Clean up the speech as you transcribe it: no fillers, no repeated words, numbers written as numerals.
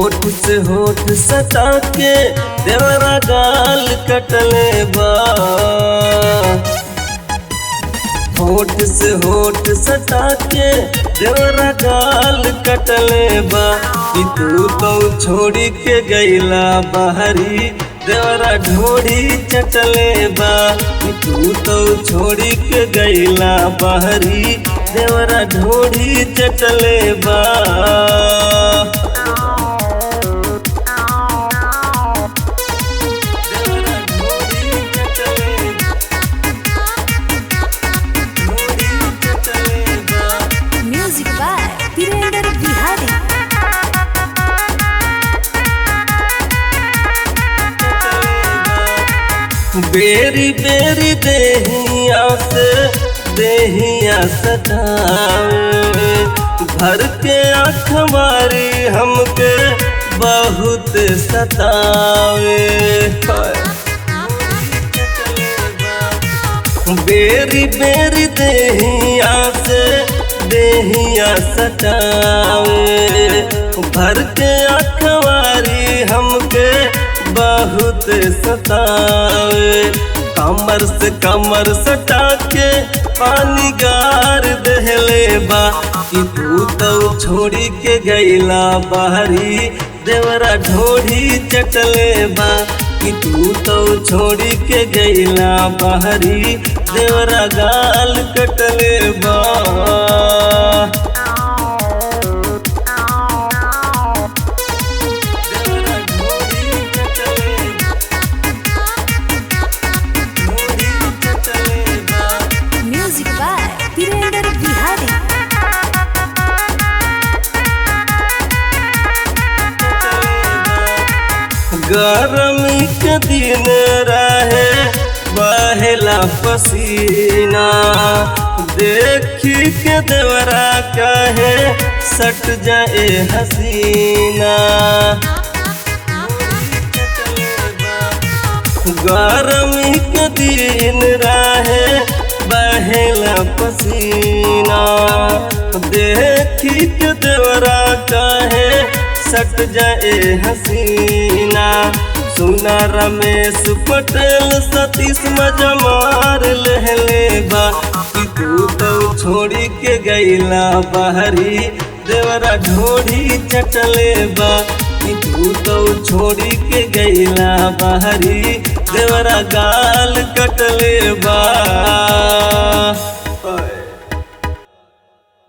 होठ से होठ सटा के देवरा गाल कटले बा। होठ से होठ सटा के देवरा गाल कटले बा। कि तू तो छोड़ी के गईला बहरी देवरा ढोड़ी चटले बा। कि तू तो छोड़ी के गईला बहरी देवरा ढोड़ी चटले बा। Music by Virendra Bihari. बेरी बेरी देहिया से देहिया सतावे। भर के आँख मारी हमके बहुत सतावे। बेरी बेरी देहिया से देहिया सतावे। भर के आँख मारी हमके बहुत सतावे। कमर से कमर सटा के पानी गार दहले बा। कि तू तो छोड़ी के गईला बहरी देवरा ढोड़ी चटले बा। कि तू तो छोड़ी के गईला बहरी देवरा गाल कटले बा। Music by Virendra Bihari. गर्मी के दिन रहे बहेला पसीना। देखी के देवरा कहे सट जाए हसीना। गर्मी के दिन रहे बहेला पसीना। देखी के देवरा कहे सट जाए हसीना। सुना रमेश पटेल सतीश मजा मार लहले बा। कि तू तो छोड़ी के गईला बहरी देवरा ढोड़ी चटले बा। कि तू तो छोड़ी के गईला बहरी देवरा गाल कटले बा।